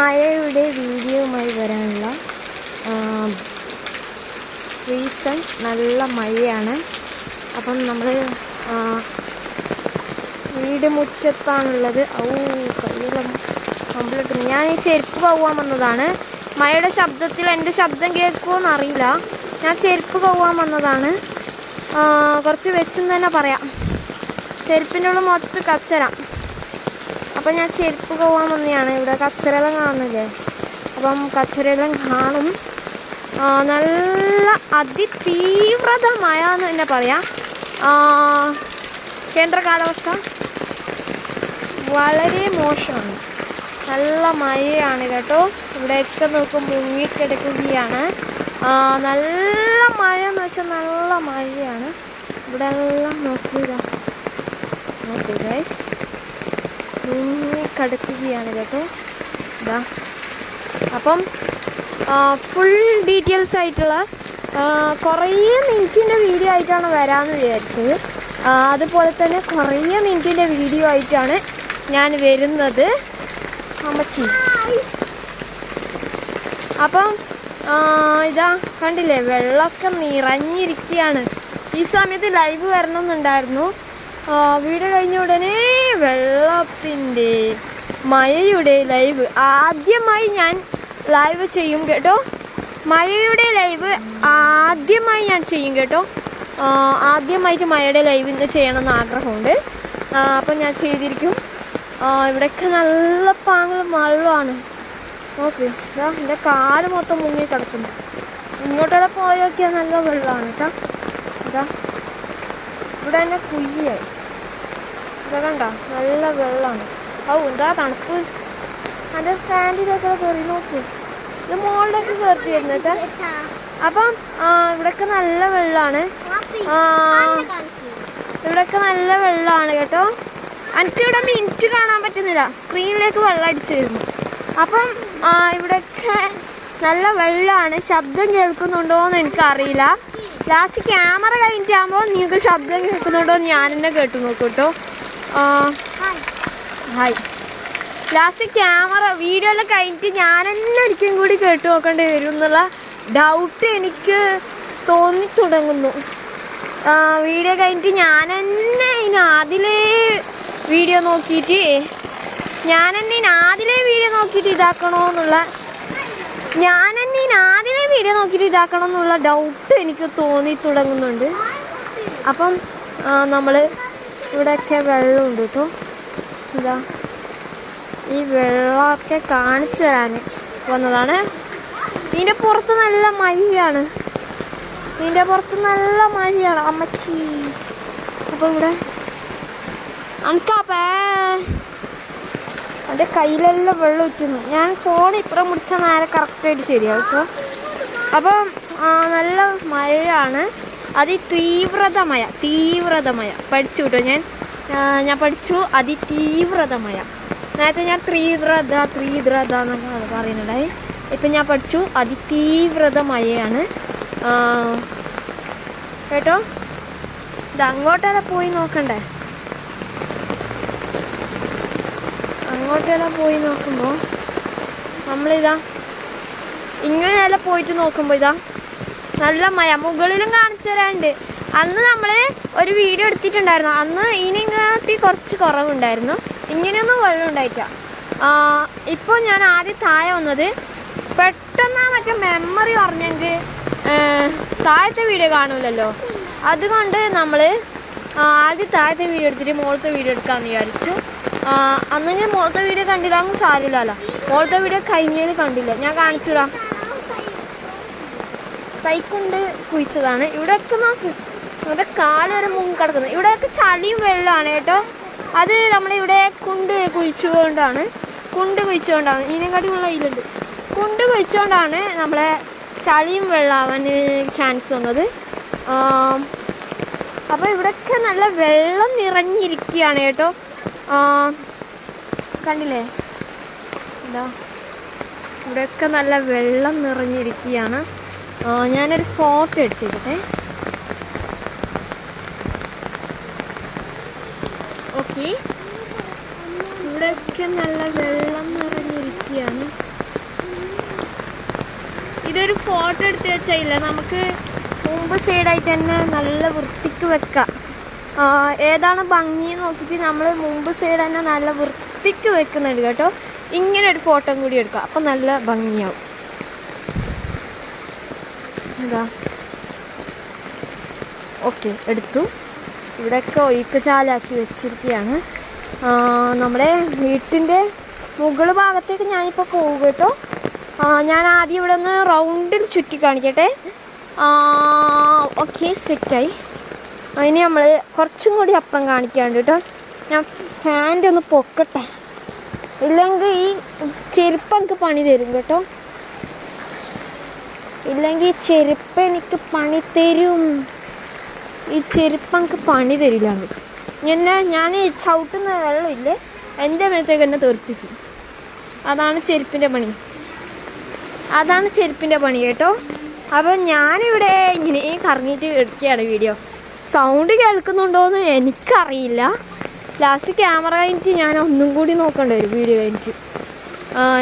മഴയുടെ വീഡിയോയുമായി വരാനുള്ള റീസൺ നല്ല മഴയാണ്. അപ്പം നമ്മൾ വീട് മുറ്റത്താണുള്ളത്. കയ്യെല്ലാം കമ്പിളിട്ട് ഞാൻ ഈ ചെരുപ്പ് പോകാൻ വന്നതാണ്. മഴയുടെ ശബ്ദത്തിൽ എൻ്റെ ശബ്ദം കേൾക്കുമോയെന്ന് അറിയില്ല. ഞാൻ ചെരുപ്പ് പോകാൻ വന്നതാണ്. കുറച്ച് വെച്ചെന്ന് തന്നെ പറയാം. ചെരുപ്പിൻ്റെ ഉള്ളിൽ മൊത്തം കച്ചര. അപ്പം ഞാൻ ചെരുപ്പ് പോകാൻ വന്നതാണ്. ഇവിടെ കച്ചരെല്ലാം കാണുന്നില്ലേ? അപ്പം കച്ചരെല്ലാം കാണും. നല്ല അതിതീവ്രത മഴ എന്ന് തന്നെ പറയാം. കേന്ദ്ര കാലാവസ്ഥ വളരെ മോശമാണ്. നല്ല മഴയാണ് കേട്ടോ. ഇവിടെയൊക്കെ നോക്കും മുങ്ങിക്കിടക്കുകയാണ്. നല്ല മഴ എന്ന് വെച്ചാൽ നല്ല മഴയാണ്. ഇവിടെ എല്ലാം നോക്കുക, നോക്കൂ ഗൈസ്, മുങ്ങിക്കിടക്കുകയാണ് കേട്ടോ. ഇതാ അപ്പം ഫുൾ ഡീറ്റെയിൽസ് ആയിട്ടുള്ള കുറേ മിനിറ്റിൻ്റെ വീഡിയോ ആയിട്ടാണ് വരാമെന്ന് വിചാരിച്ചത്. അതുപോലെ തന്നെ കുറേ മിനിറ്റിൻ്റെ വീഡിയോ ആയിട്ടാണ് ഞാൻ വരുന്നത്. അമ്മച്ചി അപ്പം ഇതാ കണ്ടില്ലേ, വെള്ളമൊക്കെ നിറഞ്ഞിരിക്കുകയാണ്. ഈ സമയത്ത് ലൈവ് വരണമെന്നുണ്ടായിരുന്നു. വീഡിയോ കഴിഞ്ഞ ഉടനെ വെള്ളത്തിൻ്റെ മഴയുടെ ലൈവ് ആദ്യമായി ഞാൻ ലൈവ് ചെയ്യും കേട്ടോ. മഴയുടെ ലൈവ് ആദ്യമായി ഞാൻ ചെയ്യും കേട്ടോ. ആദ്യമായിട്ട് മഴയുടെ ലൈവ് ഇന്ന് ചെയ്യണമെന്ന് ആഗ്രഹമുണ്ട്. അപ്പം ഞാൻ ചെയ്തിരിക്കും. ഇവിടെയൊക്കെ നല്ല പാങ്ങലും വെള്ളമാണ്. ഓക്കെ, ഇതാ എൻ്റെ കാല് മൊത്തം മുങ്ങി കിടക്കുന്നു. ഇങ്ങോട്ടെല്ലാം പോയി നോക്കിയാൽ നല്ല വെള്ളമാണ് കേട്ടോ. ഇതാ ഇവിടെ തന്നെ കുയ്യായി. ഇതാ കണ്ടോ, നല്ല വെള്ളമാണ്. എന്താ തണുപ്പ്. എൻ്റെ ഫാൻറ്റിലൊക്കെ കയറി നോക്ക്. ഇത് മുകളിലേക്ക് കയറി വരുന്നത്. അപ്പം ഇവിടെയൊക്കെ നല്ല വെള്ളമാണ്. ഇവിടെയൊക്കെ നല്ല വെള്ളമാണ് കേട്ടോ. എനിക്കിവിടെ മിനിറ്റ് കാണാൻ പറ്റുന്നില്ല, സ്ക്രീനിലേക്ക് വെള്ളം അടിച്ചു വരുന്നു. അപ്പം ഇവിടെയൊക്കെ നല്ല വെള്ളമാണ്. ശബ്ദം കേൾക്കുന്നുണ്ടോ എന്ന് എനിക്കറിയില്ല. ലാസ്റ്റ് ക്യാമറ കഴിഞ്ഞിട്ടാകുമ്പോൾ നിങ്ങൾക്ക് ശബ്ദം കേൾക്കുന്നുണ്ടോ എന്ന് ഞാൻ തന്നെ കേട്ടു നോക്കൂ കേട്ടോ. ഹായ്. ലാസ്റ്റ് ക്യാമറ വീഡിയോ എല്ലാം കഴിഞ്ഞിട്ട് ഞാൻ തന്നെ ഒരിക്കലും കൂടി കേട്ടു നോക്കേണ്ടി വരും എന്നുള്ള ഡൗട്ട് എനിക്ക് തോന്നി തുടങ്ങുന്നു. വീഡിയോ കഴിഞ്ഞിട്ട് ഞാൻ തന്നെ ആദ്യത്തെ വീഡിയോ നോക്കിയിട്ട് ഇതാക്കണമെന്നുള്ള ഡൗട്ട് എനിക്ക് തോന്നി തുടങ്ങുന്നുണ്ട്. അപ്പം നമ്മൾ ഇവിടെയൊക്കെ വെള്ളമുണ്ട് കേട്ടോ. ഇതാ ഈ വെള്ളമൊക്കെ കാണിച്ചു തരാൻ വന്നതാണ്. ഇതിൻ്റെ പുറത്ത് നല്ല മഴയാണ്. അമ്മച്ചി. അപ്പം ഇവിടെ അനക്കാപ്പേ എൻ്റെ കയ്യിലെല്ലാം വെള്ളം ഉറ്റുന്നു. ഞാൻ ഫോൺ ഇപ്പുറം മുടിച്ചാൽ നേരെ കറക്റ്റായിട്ട് ശരിയാവും കേട്ടോ. അപ്പം നല്ല മഴയാണ്. അതിതീവ്രത മഴ പഠിച്ചു കേട്ടോ. ഞാൻ പഠിച്ചു അതിതീവ്രത മഴ. നേരത്തെ ഞാൻ തീവ്രത എന്നൊക്കെ പറയുന്നുണ്ടായി. ഇപ്പം ഞാൻ പഠിച്ചു അതിതീവ്രത മഴയാണ് കേട്ടോ. ഇത് അങ്ങോട്ടെല്ലാം പോയി നോക്കണ്ടേ? അങ്ങോട്ടെല്ലാം പോയി നോക്കുമ്പോൾ നമ്മളിതാ ഇങ്ങനെയെല്ലാം പോയിട്ട് നോക്കുമ്പോൾ ഇതാ നല്ല മഴ. മുകളിലും കാണിച്ചു തരാനുണ്ട്. അന്ന് നമ്മൾ ഒരു വീഡിയോ എടുത്തിട്ടുണ്ടായിരുന്നു. അന്ന് ഇതിനെങ്ങാട്ടി കുറച്ച് കുറവുണ്ടായിരുന്നു. ഇങ്ങനെയൊന്നും വെള്ളം ഉണ്ടായിട്ടില്ല. ഇപ്പോൾ ഞാൻ ആദ്യം താഴെ വന്നത് പെട്ടെന്ന് മറ്റേ മെമ്മറി പറഞ്ഞെങ്കിൽ താഴത്തെ വീഡിയോ കാണൂലല്ലോ. അതുകൊണ്ട് നമ്മൾ ആദ്യം താഴത്തെ വീഡിയോ എടുത്തിട്ട് മുകളിലത്തെ വീഡിയോ എടുക്കാമെന്ന് വിചാരിച്ചു. അന്ന് ഞാൻ മുകളിലത്തെ വീഡിയോ കണ്ടില്ല, അങ്ങ് സാരില്ലല്ലോ. മുകളിലത്തെ വീഡിയോ കഴിഞ്ഞതിൽ കണ്ടില്ല. ഞാൻ കാണിച്ചുടാം. സൈക്കൊണ്ട് കുഴിച്ചതാണ്. ഇവിടെയൊക്കെ നോക്ക്, നമ്മുടെ കാല് വരെ മുങ്ങി കിടക്കുന്നത്. ഇവിടെയൊക്കെ ചളിയും വെള്ളമാണ് കേട്ടോ. അത് നമ്മളിവിടെ കുണ്ട് കുഴിച്ചുകൊണ്ടാണ് ഇതിനെക്കാട്ടി ഉള്ള ഇതിലുണ്ട്. കുണ്ട് കുഴിച്ചുകൊണ്ടാണ് നമ്മളെ ചളിയും വെള്ളമാവാൻ ചാൻസ് വന്നത്. അപ്പോൾ ഇവിടെയൊക്കെ നല്ല വെള്ളം നിറഞ്ഞിരിക്കുകയാണ് കേട്ടോ. കണ്ടില്ലേ? എന്താ ഇവിടെയൊക്കെ നല്ല വെള്ളം നിറഞ്ഞിരിക്കുകയാണ്. ഞാനൊരു ഫോട്ടോ എടുത്തിട്ടെ. ഓക്കെ, ഇവിടെയൊക്കെ നല്ല വെള്ളം നിറഞ്ഞിരിക്കുകയാണ്. ഇതൊരു ഫോട്ടോ എടുത്ത് വെച്ചില്ല, നമുക്ക് മുമ്പ് സൈഡായിട്ട് തന്നെ നല്ല വൃത്തിക്ക് വെക്കാം. ഏതാണ് ഭംഗി നോക്കിയിട്ട് നമ്മൾ മുമ്പ് സൈഡ് തന്നെ നല്ല വൃത്തിക്ക് വെക്കുന്നുണ്ട് കേട്ടോ. ഇങ്ങനെ ഒരു ഫോട്ടോ കൂടി എടുക്കാം, അപ്പം നല്ല ഭംഗിയാവും. എന്താ ഓക്കെ, എടുത്തു. ഇവിടെയൊക്കെ ഒഴുക്ക് ചാലാക്കി വെച്ചിരിക്കുകയാണ്. നമ്മുടെ വീട്ടിൻ്റെ മുകൾ ഭാഗത്തേക്ക് ഞാനിപ്പോൾ പോകും കേട്ടോ. ഞാൻ ആദ്യം ഇവിടെ ഒന്ന് റൗണ്ടിൽ ചുറ്റി കാണിക്കട്ടെ. ഓക്കെ, സെറ്റായി. അതിന് നമ്മൾ കുറച്ചും കൂടി അപ്പുറം കാണിക്കാണ്ട് കേട്ടോ. ഞാൻ ഫാൻ്റെ ഒന്ന് പൊക്കട്ടെ, ഇല്ലെങ്കിൽ ഈ ചെരുപ്പ് എനിക്ക് പണി തരും കേട്ടോ. ഇല്ലെങ്കിൽ ചെരുപ്പ് എനിക്ക് പണി തരും. ഈ ചെരുപ്പ് എനിക്ക് പണി തരില്ല. ഞാൻ ഈ ചവിട്ടുന്ന വെള്ളമില്ലേ എൻ്റെ മേത്തേക്ക് തന്നെ തെറിപ്പിക്കും. അതാണ് ചെരുപ്പിൻ്റെ പണി കേട്ടോ. അപ്പം ഞാനിവിടെ ഇങ്ങനെ കറങ്ങിയിട്ട് എടുക്കുകയാണ് വീഡിയോ. സൗണ്ട് കേൾക്കുന്നുണ്ടോയെന്ന് എനിക്കറിയില്ല. ലാസ്റ്റ് ക്യാമറ കഴിഞ്ഞിട്ട് ഞാൻ ഒന്നും കൂടി നോക്കേണ്ടി വരും വീഡിയോ കഴിഞ്ഞിട്ട്.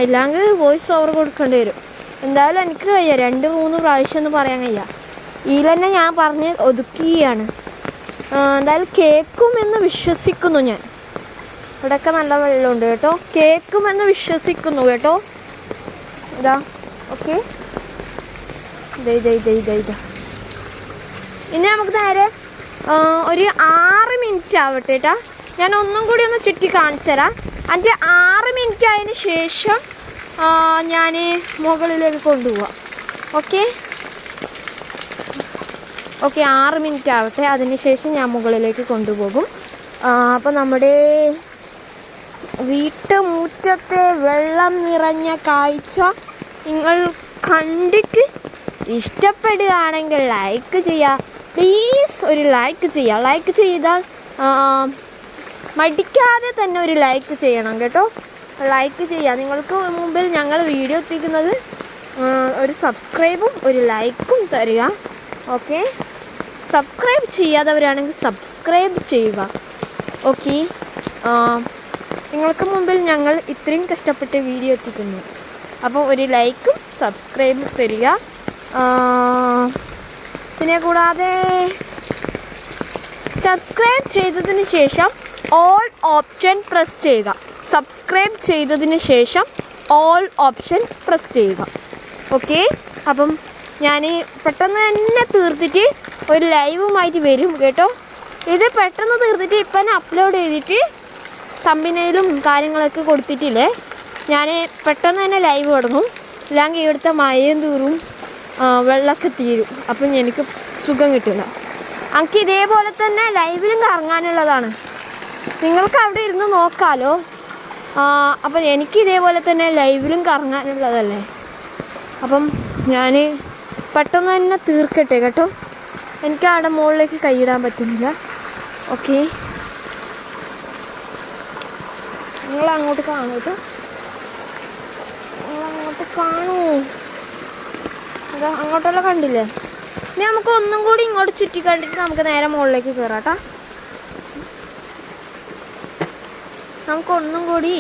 ഇല്ലെങ്കിൽ വോയിസ് ഓവർ കൊടുക്കേണ്ടി വരും. എന്തായാലും എനിക്ക് കഴിയാം 2-3 പ്രാവശ്യം എന്ന് പറയാൻ കഴിയാം. ഇതിൽ തന്നെ ഞാൻ പറഞ്ഞ് ഒതുക്കുകയാണ്. എന്തായാലും കേൾക്കുമെന്ന് വിശ്വസിക്കുന്നു ഞാൻ. ഇവിടെയൊക്കെ നല്ല വെള്ളമുണ്ട് കേട്ടോ. കേൾക്കുമെന്ന് വിശ്വസിക്കുന്നു കേട്ടോ. ഇതാ ഓക്കെ, ഇതാ. ഇനി നമുക്ക് നേരെ ഒരു 6 മിനിറ്റ് ആവട്ടെ കേട്ടോ. ഞാൻ ഒന്നും കൂടി ഒന്ന് ചുറ്റി കാണിച്ചു തരാം. അതിൻ്റെ 6 മിനിറ്റ് ആയതിന് ശേഷം ഞാൻ മുകളിലേക്ക് കൊണ്ടുപോവാം. ഓക്കെ 6 മിനിറ്റ് ആവട്ടെ, അതിന് ശേഷം ഞാൻ മുകളിലേക്ക് കൊണ്ടുപോകും. അപ്പോൾ നമ്മുടെ വീട്ടുമുറ്റത്തെ വെള്ളം നിറഞ്ഞ കാഴ്ച നിങ്ങൾ കണ്ടിട്ട് ഇഷ്ടപ്പെടുകയാണെങ്കിൽ ലൈക്ക് ചെയ്യുക. പ്ലീസ് ഒരു ലൈക്ക് ചെയ്യുക. ലൈക്ക് ചെയ്താൽ മടിക്കാതെ തന്നെ ഒരു ലൈക്ക് ചെയ്യണം കേട്ടോ. ലൈക്ക് ചെയ്യുക. നിങ്ങൾക്ക് മുമ്പിൽ ഞങ്ങൾ വീഡിയോ എത്തിക്കുന്നത് ഒരു സബ്സ്ക്രൈബും ഒരു ലൈക്കും തരിക. ഓക്കെ, സബ്സ്ക്രൈബ് ചെയ്യാത്തവരാണെങ്കിൽ സബ്സ്ക്രൈബ് ചെയ്യുക. ഓക്കെ, നിങ്ങൾക്ക് മുമ്പിൽ ഞങ്ങൾ ഇത്രയും കഷ്ടപ്പെട്ട് വീഡിയോ എത്തിക്കുന്നു. അപ്പോൾ ഒരു ലൈക്കും സബ്സ്ക്രൈബും തരിക. പിന്നെ കൂടാതെ സബ്സ്ക്രൈബ് ചെയ്തതിന് ശേഷം ഓൾ ഓപ്ഷൻ പ്രസ് ചെയ്യുക. സബ്സ്ക്രൈബ് ചെയ്തതിന് ശേഷം ഓൾ ഓപ്ഷൻ പ്രസ് ചെയ്യുക. ഓക്കെ, അപ്പം ഞാൻ പെട്ടെന്ന് തന്നെ തീർത്തിട്ട് ഒരു ലൈവുമായിട്ട് വരും കേട്ടോ. ഇത് പെട്ടെന്ന് തീർത്തിട്ട് ഇപ്പം തന്നെ അപ്ലോഡ് ചെയ്തിട്ട് തമ്പിനയിലും കാര്യങ്ങളൊക്കെ കൊടുത്തിട്ടില്ലേ, ഞാൻ പെട്ടെന്ന് തന്നെ ലൈവ് തുടങ്ങും. ഇല്ലെങ്കിൽ ഇവിടുത്തെ മഴയും തീറും, വെള്ളമൊക്കെ തീരും. അപ്പം എനിക്ക് സുഖം കിട്ടില്ല. എനിക്ക് ഇതേപോലെ തന്നെ ലൈവിലും കറങ്ങാനുള്ളതാണ്. നിങ്ങൾക്ക് അവിടെ ഇരുന്ന് നോക്കാമല്ലോ. അപ്പം എനിക്ക് ഇതേപോലെ തന്നെ ലൈവിലും കറങ്ങാനുള്ളതല്ലേ. അപ്പം ഞാൻ പെട്ടെന്ന് തന്നെ തീർക്കട്ടെ കേട്ടോ. എനിക്ക് അവിടെ മുകളിലേക്ക് കൈയിടാൻ പറ്റുന്നില്ല. ഓക്കെ, നിങ്ങളങ്ങോട്ട് കാണൂ കേട്ടോ. നിങ്ങളങ്ങോട്ട് കാണൂ. അതാ അങ്ങോട്ടെല്ലാം കണ്ടില്ലേ. ഇനി നമുക്ക് ഒന്നും കൂടി ഇങ്ങോട്ട് ചുറ്റി കണ്ടിട്ട് നമുക്ക് നേരെ മുകളിലേക്ക് കയറാം കേട്ടോ. നമുക്ക് ഒന്നും കൂടി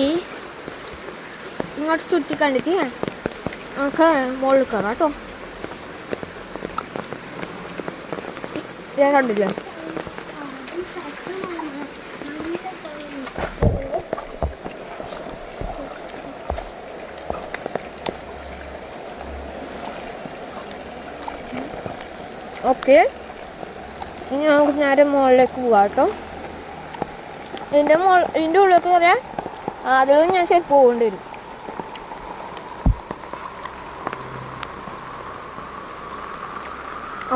ഇങ്ങോട്ട് ചുറ്റി കണ്ടിട്ട് നമുക്ക് മുകളിൽ കയറാം കേട്ടോ. ഞാൻ കണ്ടില്ലേ. ഓക്കെ, ഇനി നമുക്ക് നേരെ മുകളിലേക്ക് പോകാം കേട്ടോ. ഇതിൻ്റെ ഉള്ളിലേക്ക് കയറാൻ അതിലും ഞാൻ ശരി പോകേണ്ടി വരും.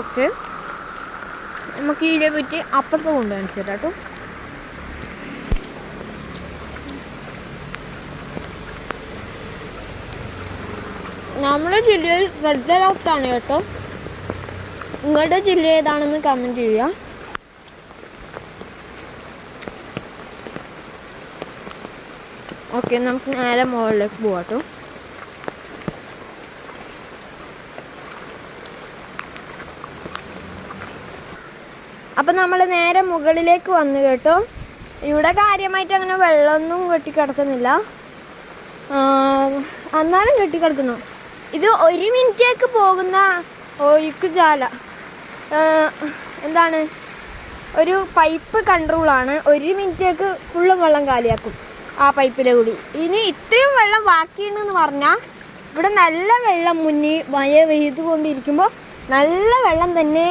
ഓക്കെ, നമുക്ക് ഇതിനെ പറ്റി അപ്പുറത്ത് കൊണ്ടുവന്നിട്ട് കേട്ടോ. നമ്മുടെ ജില്ലയിൽ റെഡ് അലർട്ടാണ് കേട്ടോ. നിങ്ങളുടെ ജില്ല ഏതാണെന്ന് കമൻറ്റ് ചെയ്യുക. ഓക്കെ, നമുക്ക് നേരെ മുകളിലേക്ക് പോകാം കേട്ടോ. അപ്പം നമ്മൾ നേരെ മുകളിലേക്ക് വന്നു കേട്ടോ. ഇവിടെ കാര്യമായിട്ട് അങ്ങനെ വെള്ളമൊന്നും കെട്ടിക്കിടക്കുന്നില്ല, എന്നാലും കെട്ടിക്കിടക്കുന്നു. ഇത് 1 മിനിറ്റേക്ക് പോകുന്ന ഒഴുക്കുജാല എന്താണ് ഒരു പൈപ്പ് കൺട്രോളാണ്. 1 മിനിറ്റേക്ക് ഫുള്ള് വെള്ളം കാലിയാക്കും ആ പൈപ്പിലെ കൂടി. ഇനി ഇത്രയും വെള്ളം ബാക്കിയുണ്ടെന്ന് പറഞ്ഞാൽ ഇവിടെ നല്ല വെള്ളം മുന്നിൽ മഴ പെയ്തുകൊണ്ടിരിക്കുമ്പോൾ നല്ല വെള്ളം തന്നെ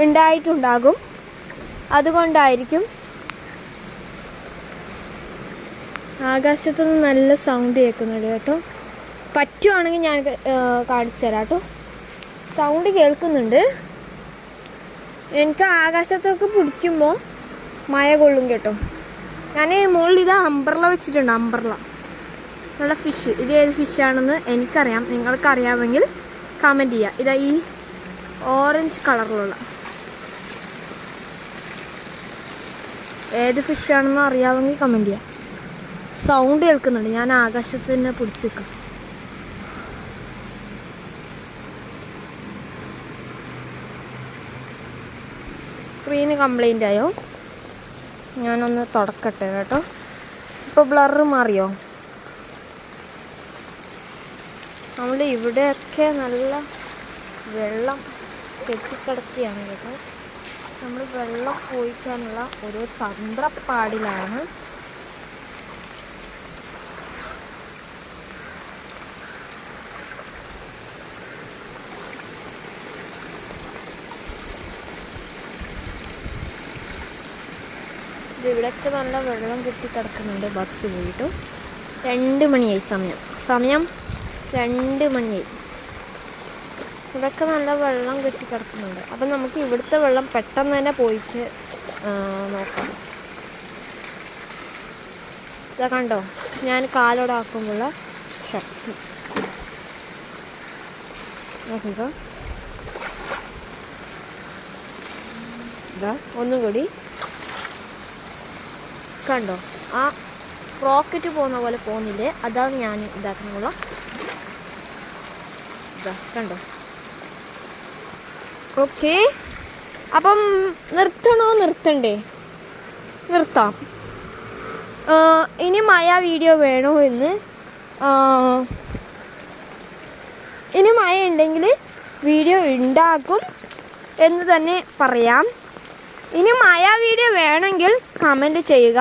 ഉണ്ടായിട്ടുണ്ടാകും. അതുകൊണ്ടായിരിക്കും. ആകാശത്തുനിന്ന് നല്ല സൗണ്ട് കേൾക്കുന്നുണ്ട് കേട്ടോ. പറ്റുവാണെങ്കിൽ ഞാൻ കാണിച്ചു തരാം കേട്ടോ. സൗണ്ട് കേൾക്കുന്നുണ്ട്. എനിക്ക് ആകാശത്തൊക്കെ പിടിക്കുമ്പോൾ മഴ കൊള്ളും കേട്ടോ. ഞാൻ മുകളിൽ ഇതാ അംബ്രല വെച്ചിട്ടുണ്ട്. അംബ്രല നല്ല ഫിഷ്. ഇത് ഏത് ഫിഷാണെന്ന് എനിക്കറിയാം. നിങ്ങൾക്കറിയാമെങ്കിൽ കമൻറ്റ് ചെയ്യുക. ഇതാ ഈ ഓറഞ്ച് കളറിലുള്ള ഏത് ഫിഷാണെന്ന് അറിയാമെങ്കിൽ കമൻറ്റ് ചെയ്യുക. സൗണ്ട് കേൾക്കുന്നുണ്ട്. ഞാൻ ആകാശത്ത് തന്നെ പിടിച്ച് വെക്കാം. സ്ക്രീന് കംപ്ലൈൻ്റ് ആയോ? ഞാനൊന്ന് തുടക്കട്ടെ കേട്ടോ. ഇപ്പോൾ ബ്ലറ് മാറിയോ? നമ്മുടെ ഇവിടെയൊക്കെ നല്ല വെള്ളം കെട്ടിക്കിടക്കുകയാണ് കേട്ടോ. നമ്മൾ വെള്ളം പോയിക്കാനുള്ള ഓരോ തന്ത്രപ്പാടിലാണ്. ഇവിടെയൊക്കെ നല്ല വെള്ളം കെട്ടിക്കിടക്കുന്നുണ്ട്. ബസ് പോയിട്ട് 2 മണിയായി. സമയം 2 മണിയായി. ഇവിടെയൊക്കെ നല്ല വെള്ളം കെട്ടിക്കിടക്കുന്നുണ്ട്. അപ്പം നമുക്ക് ഇവിടുത്തെ വെള്ളം പെട്ടെന്ന് തന്നെ പോയിട്ട് നോക്കാം. ഇതാ കണ്ടോ, ഞാൻ കാലോടാക്കുമ്പോഴുള്ള ശക്തി നോക്കുക. ഇതാ ഒന്നുകൂടി കണ്ടോ, ആ റോക്കറ്റ് പോകുന്ന പോലെ പോകുന്നില്ലേ? അതാണ് ഞാൻ ഇതാക്കുന്നുള്ള. ഇതാ കണ്ടോ. ഓക്കെ, അപ്പം നിർത്തണോ നിർത്തണ്ടേ? നിർത്താം. ഇനി മഴ വീഡിയോ വേണോ എന്ന്, ഇനി മഴ ഉണ്ടെങ്കിൽ വീഡിയോ ഉണ്ടാക്കും എന്ന് തന്നെ പറയാം. ഇനി മഴ വീഡിയോ വേണമെങ്കിൽ കമൻറ്റ് ചെയ്യുക.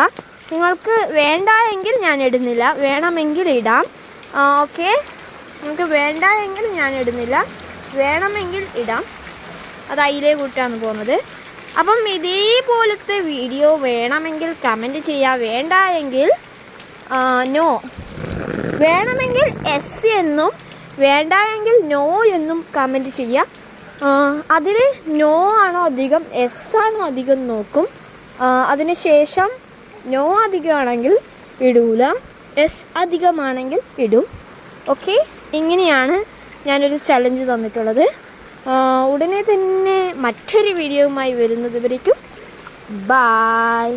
നിങ്ങൾക്ക് വേണ്ട എങ്കിൽ ഞാൻ ഇടുന്നില്ല, വേണമെങ്കിൽ ഇടാം. ഓക്കെ, നിങ്ങൾക്ക് വേണ്ട എങ്കിൽ ഞാൻ ഇടുന്നില്ല, വേണമെങ്കിൽ ഇടാം. അത് അതിലേ കൂട്ടാണ് പോകുന്നത്. അപ്പം ഇതേപോലത്തെ വീഡിയോ വേണമെങ്കിൽ കമൻറ്റ് ചെയ്യുക. വേണ്ട എങ്കിൽ നോ, വേണമെങ്കിൽ എസ് എന്നും വേണ്ട എങ്കിൽ നോ എന്നും കമൻറ്റ് ചെയ്യുക. അതിൽ നോ ആണോ അധികം എസ് ആണോ അധികം നോക്കും. അതിന് ശേഷം നോ അധികമാണെങ്കിൽ ഇടൂല, എസ് അധികമാണെങ്കിൽ ഇടും. ഓക്കെ, ഇങ്ങനെയാണ് ഞാനൊരു ചലഞ്ച് തന്നിട്ടുള്ളത്. ഉടനെ തന്നെ മറ്റൊരു വീഡിയോയുമായി വരുന്നത് വരേക്കും ബായ്.